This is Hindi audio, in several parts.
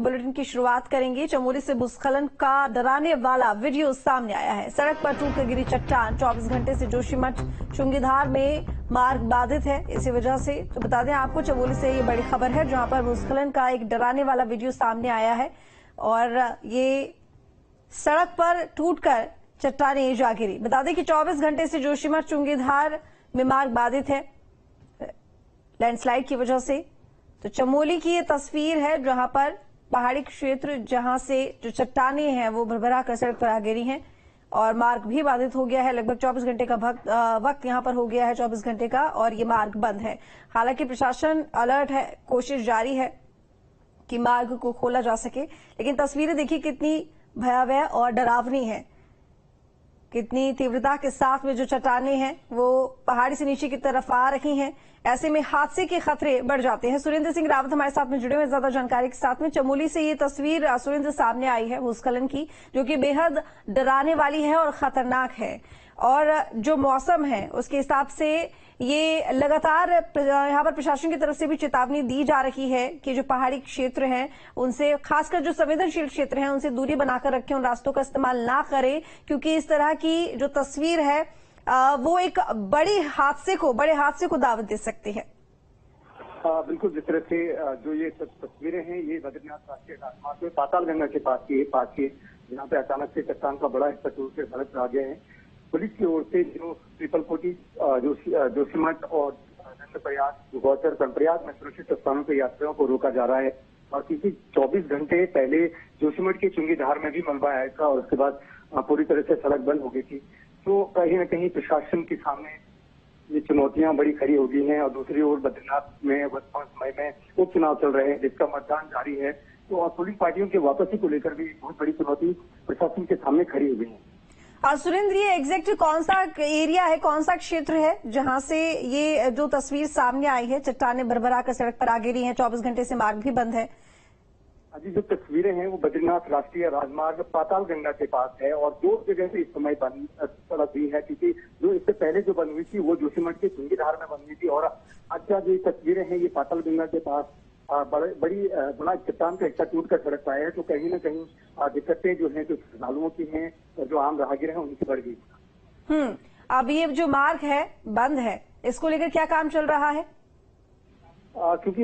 बुलेटिन की शुरुआत करेंगे। चमोली से भूस्खलन का डराने वाला वीडियो सामने आया है। सड़क पर टूट कर गिरी चट्टान। 24 घंटे से जोशीमठ चुंगीधार में मार्ग बाधित है। इसी वजह से तो बता दें आपको, चमोली से ये बड़ी खबर है जहां पर भूस्खलन का एक डराने वाला वीडियो सामने आया है और ये सड़क पर टूटकर चट्टानें जा गिरी। बता दें कि 24 घंटे से जोशीमठ चुंगीधार में मार्ग बाधित है लैंडस्लाइड की वजह से। तो चमोली की ये तस्वीर है जहां पर पहाड़ी क्षेत्र, जहां से जो चट्टानें हैं वो भरभरा कर सड़क पर आ गिरी हैं और मार्ग भी बाधित हो गया है। लगभग 24 घंटे का वक्त यहां पर हो गया है, 24 घंटे का, और ये मार्ग बंद है। हालांकि प्रशासन अलर्ट है, कोशिश जारी है कि मार्ग को खोला जा सके, लेकिन तस्वीरें देखिए कितनी भयावह और डरावनी है। कितनी तीव्रता के साथ में जो चट्टानें हैं वो पहाड़ी से नीचे की तरफ आ रही हैं। ऐसे में हादसे के खतरे बढ़ जाते हैं। सुरेंद्र सिंह रावत हमारे साथ में जुड़े हुए ज्यादा जानकारी के साथ में। चमोली से ये तस्वीर सुरेंद्र सामने आई है भूस्खलन की, जो कि बेहद डराने वाली है और खतरनाक है। और जो मौसम है उसके हिसाब से ये लगातार यहाँ पर प्रशासन की तरफ से भी चेतावनी दी जा रही है कि जो पहाड़ी क्षेत्र हैं उनसे, खासकर जो संवेदनशील क्षेत्र हैं, उनसे दूरी बनाकर रखें, उन रास्तों का इस्तेमाल ना करें, क्योंकि इस तरह की जो तस्वीर है वो एक बड़े हादसे को दावत दे सकती है। बिल्कुल, जिस तरह से जो ये तस्वीरें हैं ये बद्रीनाथ राष्ट्रीय राजमार्ग में पातालगंगा के पास की जहाँ पे अचानक से चट्टान का बड़ा हिस्सा टूट के सड़क पर आ गया है। पुलिस की ओर से जो 444 जोशीमठ और प्रयाग गौचर कर्णप्रयाग में सुरक्षित स्थानों पर यात्रियों को रोका जा रहा है। और क्योंकि 24 घंटे पहले जोशीमठ के चुंगीधार में भी मलबा आया था और उसके बाद पूरी तरह से सड़क बंद हो गई थी, तो कहीं न कहीं प्रशासन के सामने ये चुनौतियां बड़ी खड़ी हो गई हैं। और दूसरी ओर बद्रीनाथ में वर्तमान समय में उपचुनाव चल रहे हैं जिसका मतदान जारी है, तो और पुलिस पार्टियों की वापसी को लेकर भी बहुत बड़ी चुनौती प्रशासन के सामने खड़ी हो गई है। सुरेंद्र, ये एग्जैक्ट कौन सा एरिया है, कौन सा क्षेत्र है जहां से ये जो तस्वीर सामने आई है, चट्टानें भरभरा कर सड़क पर आ गिरी हैं, 24 घंटे से मार्ग भी बंद है? अभी जो तस्वीरें हैं वो बद्रीनाथ राष्ट्रीय राजमार्ग पातालगंगा के पास है और दो जगह से इस समय सड़क हुई है, क्योंकि जो इससे पहले जो बन हुई थी वो जोशीमठ के चुंगीधार में बन हुई थी। और अच्छा जो तस्वीरें हैं ये पातालगंगा के पास बड़ा चट्टान का हिस्सा टूट कर सड़क पाया है, तो कहीं न कहीं दिक्कतें जो है जो श्रद्धालुओं की हैं और जो आम राहगीर हैं उनकी बढ़ गई। अब ये जो मार्ग है बंद है, इसको लेकर क्या काम चल रहा है? क्योंकि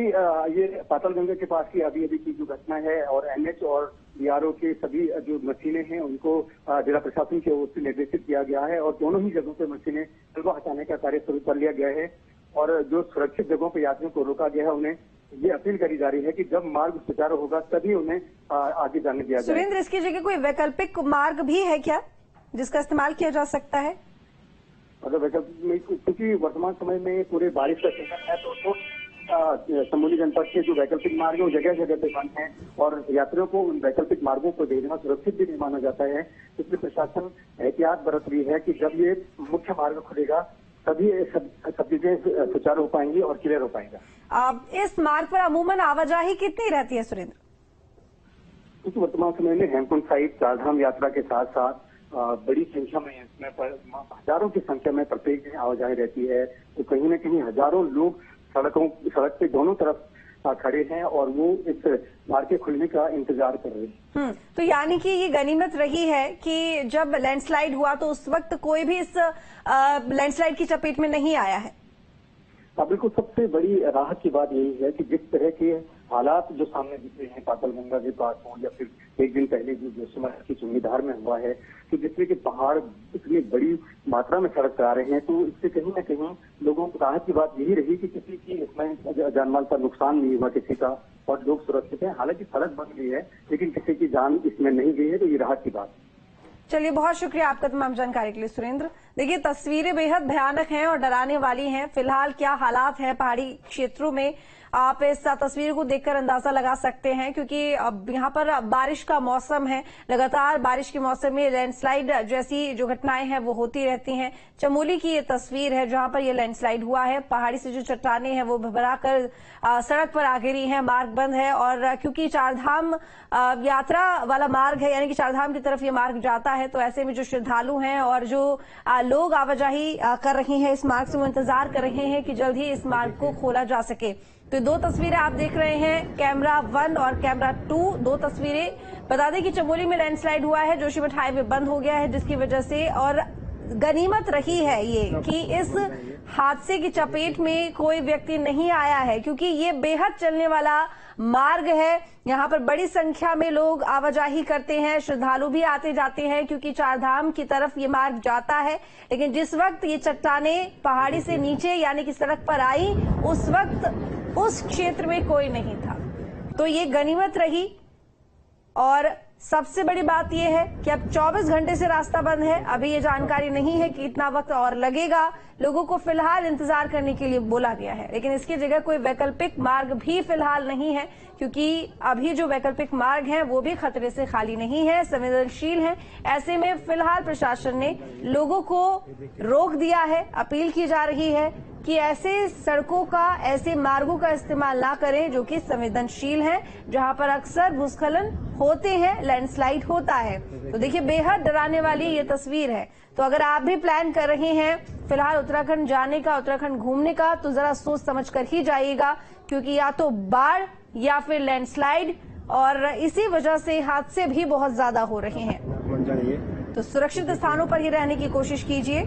ये पातालगंगा के पास की अभी की जो घटना है और एनएच और बीआरओ के सभी जो मशीनें हैं उनको जिला प्रशासन की ओर से निर्देशित किया गया है और दोनों ही जगहों पे मशीनें मलबा हटाने का कार्य शुरू कर लिया गया है। और जो सुरक्षित जगहों पर यात्रियों को रोका गया है उन्हें ये अपील करी जा रही है कि जब मार्ग सुचारू होगा तभी उन्हें आगे जाने दिया जाए। सुरेंद्र, इसकी जगह कोई वैकल्पिक मार्ग भी है क्या जिसका इस्तेमाल किया जा सकता है? अगर वैकल्पिक, क्योंकि वर्तमान समय में पूरे बारिश का सीजन है तो चमोली जनपद के जो वैकल्पिक मार्ग है वो जगह जगह पे बंद है और यात्रियों को उन वैकल्पिक मार्गों को भेजना सुरक्षित भी नहीं माना जाता है। इसलिए प्रशासन एहतियात बरत रही है कि जब ये मुख्य मार्ग खुलेगा तभी सब चीजें सुचारू हो पाएंगी और क्लियर हो पाएगा। इस मार्ग पर अमूमन आवाजाही कितनी रहती है सुरेंद्र? क्योंकि वर्तमान समय में हेमकुंड साहिब चारधाम यात्रा के साथ साथ बड़ी संख्या में इसमें हजारों की संख्या में प्रत्येक दिन आवाजाही रहती है, तो कहीं न कहीं हजारों लोग सड़क पे दोनों तरफ खड़े हैं और वो इस मार्ग के खुलने का इंतजार कर रहे हैं। तो यानी कि ये गनीमत रही है कि जब लैंडस्लाइड हुआ तो उस वक्त कोई भी इस लैंडस्लाइड की चपेट में नहीं आया है। बिल्कुल, सबसे बड़ी राहत की बात यही है कि जिस तरह के हालात जो सामने दिख रहे हैं पातालगंगा के पास हो या फिर एक दिन पहले जो जोशीमठ की चुंगीधार में हुआ है, तो जिसमें कि पहाड़ इतनी बड़ी मात्रा में सड़क पर आ रहे हैं, तो इससे कहीं न कहीं लोगों को राहत की बात यही रही कि किसी की इसमें जानमाल का नुकसान नहीं हुआ किसी का और लोग सुरक्षित हैं। हालांकि सड़क बन गई है लेकिन किसी की जान इसमें नहीं गई है, तो ये राहत की बात। चलिए, बहुत शुक्रिया आपका तमाम जानकारी के लिए सुरेंद्र। देखिए, तस्वीरें बेहद भयानक हैं और डराने वाली हैं। फिलहाल क्या हालात है पहाड़ी क्षेत्रों में, आप इस तस्वीर को देखकर अंदाजा लगा सकते हैं, क्योंकि अब यहाँ पर बारिश का मौसम है। लगातार बारिश के मौसम में लैंडस्लाइड जैसी जो घटनाएं हैं वो होती रहती हैं। चमोली की ये तस्वीर है जहां पर ये लैंडस्लाइड हुआ है। पहाड़ी से जो चट्टानें हैं वो भरभरा कर सड़क पर आ गिरी हैं, मार्ग बंद है। और क्योंकि चारधाम यात्रा वाला मार्ग है, यानी कि चारधाम की तरफ ये मार्ग जाता है, तो ऐसे में जो श्रद्धालु हैं और जो लोग आवाजाही कर रहे हैं इस मार्ग से, वो इंतजार कर रहे हैं कि जल्द ही इस मार्ग को खोला जा सके। तो दो तस्वीरें आप देख रहे हैं, कैमरा 1 और कैमरा 2, दो तस्वीरें। बता दें कि चमोली में लैंडस्लाइड हुआ है, जोशीमठ हाईवे बंद हो गया है, जिसकी वजह से और गनीमत रही है ये कि इस हादसे की चपेट में कोई व्यक्ति नहीं आया है, क्योंकि ये बेहद चलने वाला मार्ग है। यहाँ पर बड़ी संख्या में लोग आवाजाही करते हैं, श्रद्धालु भी आते जाते हैं, क्योंकि चारधाम की तरफ ये मार्ग जाता है। लेकिन जिस वक्त ये चट्टानें पहाड़ी से नीचे यानी कि सड़क पर आई, उस वक्त उस क्षेत्र में कोई नहीं था। तो ये गनीमत रही। और सबसे बड़ी बात यह है कि अब 24 घंटे से रास्ता बंद है। अभी ये जानकारी नहीं है कि इतना वक्त और लगेगा। लोगों को फिलहाल इंतजार करने के लिए बोला गया है, लेकिन इसकी जगह कोई वैकल्पिक मार्ग भी फिलहाल नहीं है, क्योंकि अभी जो वैकल्पिक मार्ग हैं वो भी खतरे से खाली नहीं है, संवेदनशील हैं। ऐसे में फिलहाल प्रशासन ने लोगों को रोक दिया है। अपील की जा रही है कि ऐसे सड़कों का, ऐसे मार्गों का इस्तेमाल ना करें जो कि संवेदनशील हैं, जहां पर अक्सर भूस्खलन होते हैं, लैंडस्लाइड होता है। तो देखिए, बेहद डराने वाली ये तस्वीर है। तो अगर आप भी प्लान कर रहे हैं फिलहाल उत्तराखंड जाने का, उत्तराखंड घूमने का, तो जरा सोच समझ कर ही जाइएगा, क्योंकि या तो बाढ़ या फिर लैंडस्लाइड, और इसी वजह से हादसे भी बहुत ज्यादा हो रहे हैं। तो सुरक्षित स्थानों पर ही रहने की कोशिश कीजिए,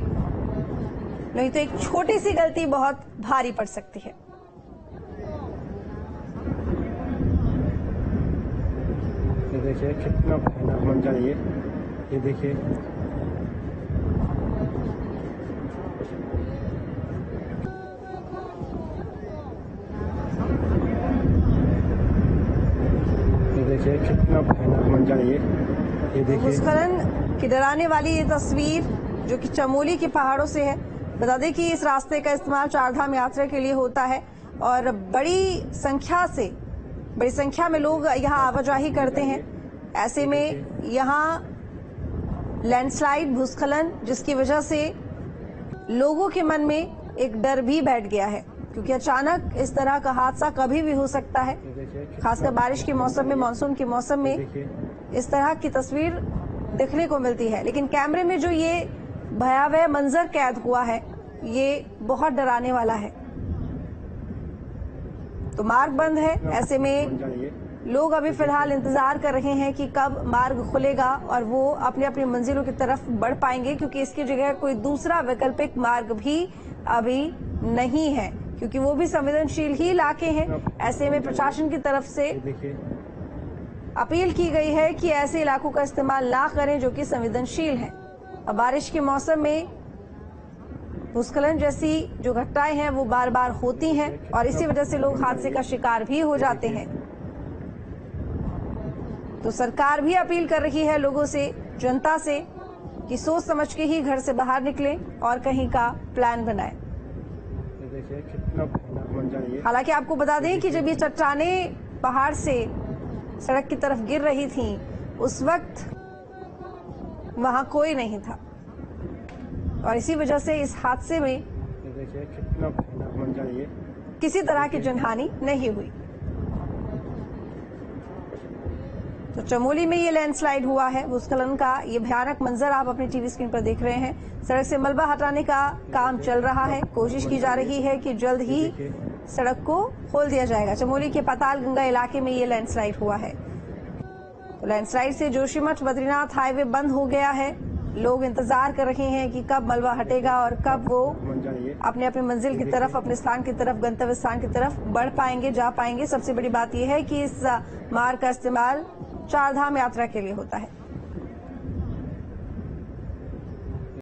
नहीं तो एक छोटी सी गलती बहुत भारी पड़ सकती है। ये देखिए कितना भयानक मंजर है ये देखिए। ये देखिए कितना भयानक मंजर है ये देखिए। भूस्खलन की डराने वाली ये तस्वीर जो कि चमोली के पहाड़ों से है। बता दें कि इस रास्ते का इस्तेमाल चारधाम यात्रा के लिए होता है और बड़ी संख्या में लोग यहाँ आवाजाही करते हैं। ऐसे में यहाँ लैंडस्लाइड, भूस्खलन, जिसकी वजह से लोगों के मन में एक डर भी बैठ गया है, क्योंकि अचानक इस तरह का हादसा कभी भी हो सकता है। खासकर बारिश के मौसम में, मानसून के मौसम में इस तरह की तस्वीर देखने को मिलती है। लेकिन कैमरे में जो ये भयावह मंजर कैद हुआ है, ये बहुत डराने वाला है। तो मार्ग बंद है, ऐसे में लोग अभी फिलहाल इंतजार कर रहे हैं कि कब मार्ग खुलेगा और वो अपनी अपनी मंजिलों की तरफ बढ़ पाएंगे, क्योंकि इसकी जगह कोई दूसरा वैकल्पिक मार्ग भी अभी नहीं है, क्योंकि वो भी संवेदनशील ही इलाके हैं। ऐसे में प्रशासन की तरफ से अपील की गई है कि ऐसे इलाकों का इस्तेमाल ना करें जो कि संवेदनशील हैं। अब बारिश के मौसम में भूस्खलन जैसी जो घटनाएं हैं वो बार बार होती हैं और इसी वजह से लोग हादसे का शिकार भी हो जाते हैं। तो सरकार भी अपील कर रही है लोगों से, जनता से, कि सोच समझ के ही घर से बाहर निकलें और कहीं का प्लान बनाएं। हालांकि आपको बता दें कि जब ये चट्टानें पहाड़ से सड़क की तरफ गिर रही थीं, उस वक्त वहां कोई नहीं था और इसी वजह से इस हादसे में किसी तरह की जनहानि नहीं हुई। तो चमोली में ये लैंडस्लाइड हुआ है, भूस्खलन का ये भयानक मंजर आप अपनी टीवी स्क्रीन पर देख रहे हैं। सड़क से मलबा हटाने का काम चल रहा है, कोशिश की जा रही है कि जल्द ही सड़क को खोल दिया जाएगा। चमोली के पातालगंगा इलाके में ये लैंडस्लाइड हुआ है। तो लैंडस्लाइड से जोशीमठ बद्रीनाथ हाईवे बंद हो गया है। लोग इंतजार कर रहे हैं कि कब मलबा हटेगा और कब वो अपने अपनी मंजिल की तरफ, अपने स्थान की तरफ, गंतव्य स्थान की तरफ बढ़ पाएंगे, जा पाएंगे। सबसे बड़ी बात यह है कि इस मार्ग का इस्तेमाल चारधाम यात्रा के लिए होता है।